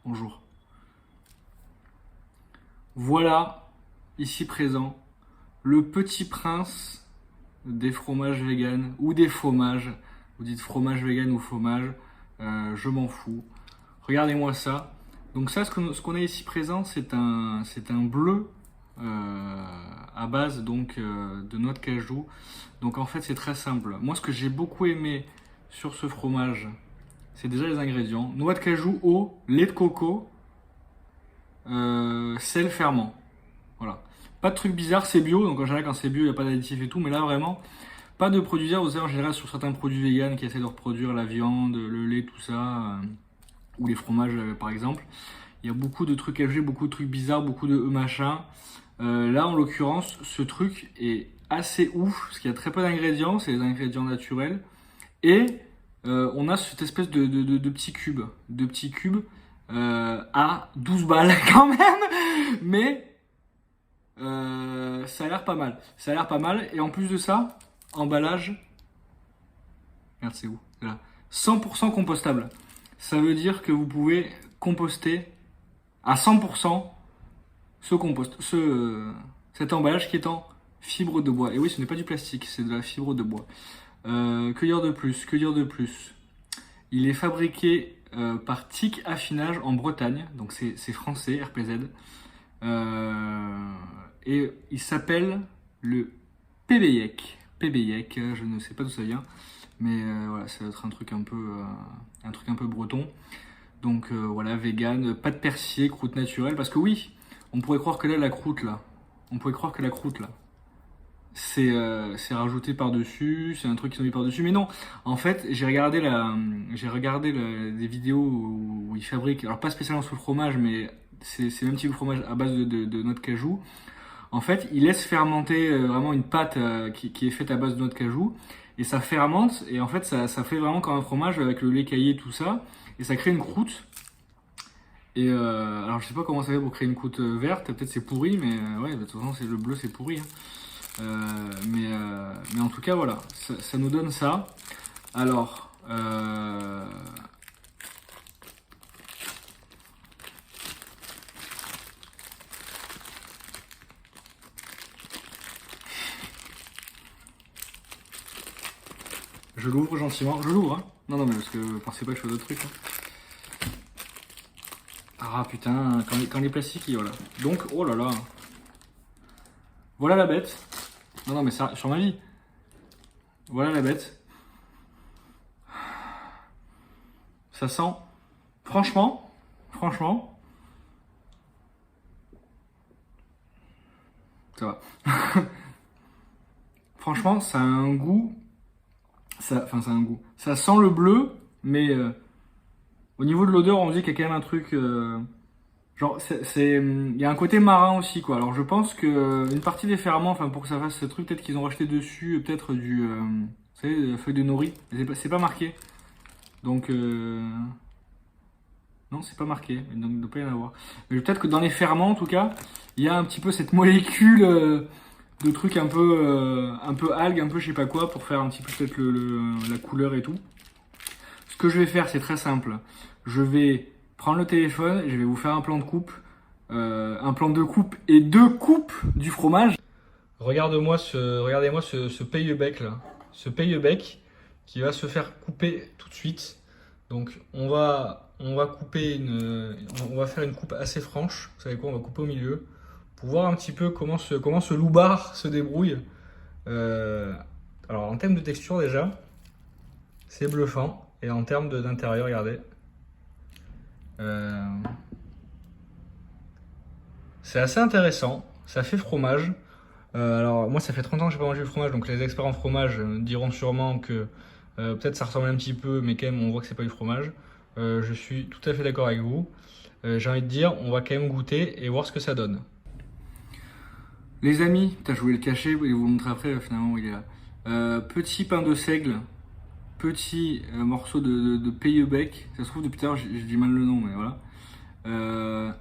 Bonjour. Voilà, ici présent, le petit prince des fromages véganes ou des fromages. Vous dites fromage vegan ou fromage, je m'en fous. Regardez-moi ça. Donc ça, ce qu'on a ici présent, c'est un bleu à base donc de noix de cajou. Donc en fait, c'est très simple. Moi, ce que j'ai beaucoup aimé sur ce fromage, c'est déjà les ingrédients. Noix de cajou, eau, lait de coco, sel, ferment. Voilà. Pas de trucs bizarres, c'est bio, donc en général quand c'est bio, il n'y a pas d'additifs et tout, mais là vraiment, pas de produits bizarres. Vous savez, en général sur certains produits véganes qui essaient de reproduire la viande, le lait, tout ça, ou les fromages par exemple, il y a beaucoup de trucs ajoutés, beaucoup de trucs bizarres, beaucoup de machin. Là en l'occurrence, ce truc est assez ouf, parce qu'il y a très peu d'ingrédients, c'est des ingrédients naturels, et on a cette espèce de petits cubes, à 12 balles quand même, mais ça a l'air pas mal. Ça a l'air pas mal. Et en plus de ça, emballage. Merde, c'est où? C'est là. 100% compostable. Ça veut dire que vous pouvez composter à 100% cet emballage qui est en fibre de bois. Et oui, ce n'est pas du plastique, c'est de la fibre de bois. Que dire de plus? Que dire de plus? Il est fabriqué par TIC Affinage en Bretagne. Donc c'est français, RPZ. Et il s'appelle le PBYEC. PBYEC, je ne sais pas d'où ça vient, mais voilà, ça va être un truc un peu breton. Donc voilà, vegan, pas de persillé, croûte naturelle, parce que oui, on pourrait croire que là, on pourrait croire que la croûte là, c'est rajouté par-dessus, c'est un truc qu'ils ont mis par-dessus, mais non. En fait, des vidéos où ils fabriquent, alors pas spécialement sous le fromage, mais c'est même type de fromage à base de noix de cajou. En fait, ils laissent fermenter vraiment une pâte qui est faite à base de noix de cajou, et ça fermente, et en fait, ça fait vraiment comme un fromage avec le lait caillé, tout ça, et ça crée une croûte. Et alors, je sais pas comment ça fait pour créer une croûte verte, peut-être c'est pourri, mais ouais, de toute façon, c'est le bleu, c'est pourri, hein. Mais en tout cas, voilà, ça nous donne ça. Alors, je l'ouvre gentiment. Je l'ouvre, hein. Non, non, mais parce que pensez pas que je fais d'autres trucs, hein. Ah putain, quand les plastiques, voilà. Donc, oh là là. Voilà la bête. Non, non, mais ça, sur ma vie. Voilà la bête. Ça sent. Franchement, ça va. Franchement, ça a un goût. Enfin, ça a un goût. Ça sent le bleu, mais au niveau de l'odeur, on dit qu'il y a quand même un truc. Genre, il y a un côté marin aussi, quoi. Alors, je pense que une partie des ferments, enfin, pour que ça fasse ce truc, peut-être qu'ils ont rajouté dessus, peut-être vous savez, feuille de nori. C'est pas marqué. Donc, non, c'est pas marqué. Donc, il ne doit pas y en avoir. Mais peut-être que dans les ferments, en tout cas, il y a un petit peu cette molécule de trucs un peu algues, un peu je sais pas quoi, pour faire un petit peu peut-être la couleur et tout. Ce que je vais faire, c'est très simple. Je vais prendre le téléphone, je vais vous faire un plan de coupe et deux coupes du fromage. Regardez-moi ce paye-bec là, ce paye-bec qui va se faire couper tout de suite. Donc on va on va faire une coupe assez franche. Vous savez quoi, on va couper au milieu pour voir un petit peu comment ce loupard se débrouille. Euh, alors en termes de texture déjà, c'est bluffant. Et en termes d'intérieur, regardez. Euh, c'est assez intéressant. Ça fait fromage. Alors moi ça fait 30 ans que j'ai pas mangé de fromage, donc les experts en fromage diront sûrement que peut-être ça ressemble un petit peu, mais quand même on voit que c'est pas du fromage. Je suis tout à fait d'accord avec vous. J'ai envie de dire, on va quand même goûter et voir ce que ça donne. Les amis, putain, je voulais le cacher et vous le montrer après, finalement il est là. Petit pain de seigle, petit morceau de paye-bec. Ça se trouve depuis tout à l'heure j'ai dit mal le nom, mais voilà. Euh,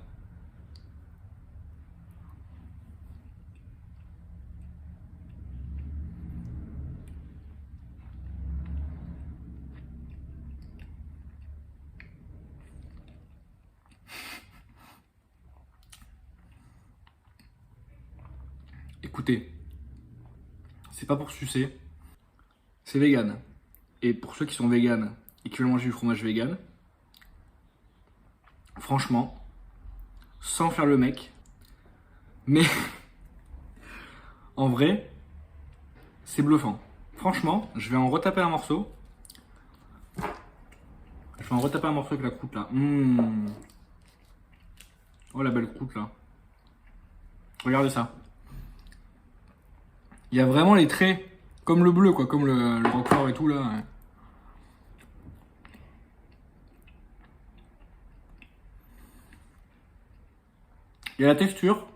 écoutez, c'est pas pour sucer, c'est vegan. Et pour ceux qui sont véganes et qui veulent manger du fromage vegan, franchement, sans faire le mec, mais en vrai, c'est bluffant. Franchement, je vais en retaper un morceau. Je vais en retaper un morceau avec la croûte là. Oh la belle croûte là. Regardez ça. Il y a vraiment les traits comme le bleu quoi, comme le roquefort et tout là. Il y a la texture.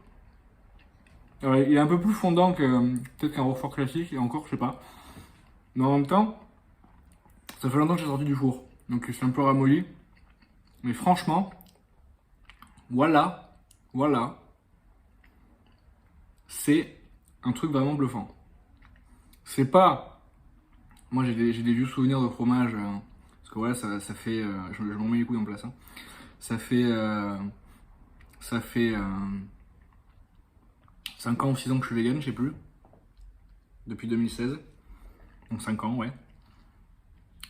Alors, il est un peu plus fondant que peut-être qu'un roquefort classique et encore je sais pas. Mais en même temps, ça fait longtemps que j'ai sorti du four. Donc c'est un peu ramolli. Mais franchement, voilà. C'est un truc vraiment bluffant. C'est pas. Moi j'ai des vieux souvenirs de fromage. Parce que voilà, ça fait. Je m'en mets les couilles en place. Hein. Ça fait. 5 ans ou 6 ans que je suis vegan, je sais plus. Depuis 2016. Donc 5 ans, ouais.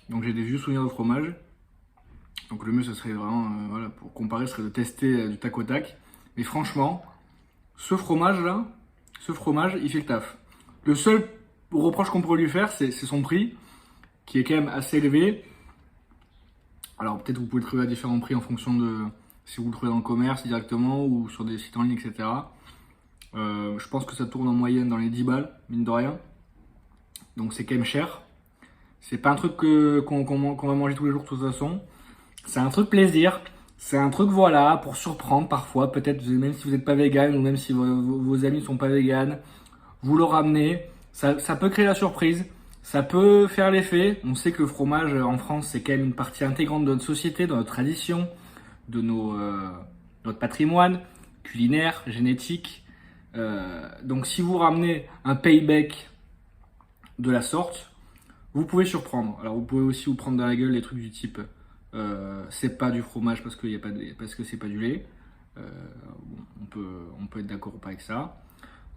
Donc j'ai des vieux souvenirs de fromage. Donc le mieux, ce serait vraiment, voilà, pour comparer, ce serait de tester du tac au tac. Mais franchement, ce fromage-là, il fait le taf. Le seul reproche qu'on pourrait lui faire, c'est son prix, qui est quand même assez élevé. Alors peut-être vous pouvez le trouver à différents prix en fonction de si vous le trouvez dans le commerce directement ou sur des sites en ligne, etc. Je pense que ça tourne en moyenne dans les 10 balles, mine de rien. Donc c'est quand même cher. C'est pas un truc qu'on va manger tous les jours de toute façon. C'est un truc plaisir. C'est un truc, voilà, pour surprendre parfois. Peut-être même si vous n'êtes pas vegan ou même si vos amis ne sont pas véganes, vous le ramenez. Ça peut créer la surprise. Ça peut faire l'effet. On sait que le fromage en France, c'est quand même une partie intégrante de notre société, de notre tradition, de notre patrimoine culinaire, génétique. Donc si vous ramenez un payback de la sorte, vous pouvez surprendre. Alors vous pouvez aussi vous prendre dans la gueule les trucs du type c'est pas du fromage parce que c'est pas du lait. Bon, on peut être d'accord ou pas avec ça.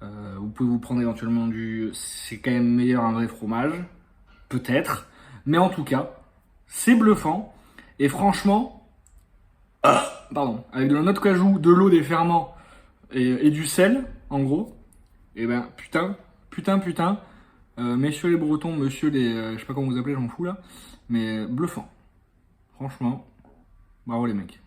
Vous pouvez vous prendre éventuellement c'est quand même meilleur un vrai fromage, peut-être. Mais en tout cas, c'est bluffant. Et franchement, pardon, avec de la noix de cajou, de l'eau, des ferments et du sel, en gros, et ben putain, messieurs les Bretons, monsieur les, je sais pas comment vous appelez, j'en fous là, mais bluffant. Franchement, bravo les mecs.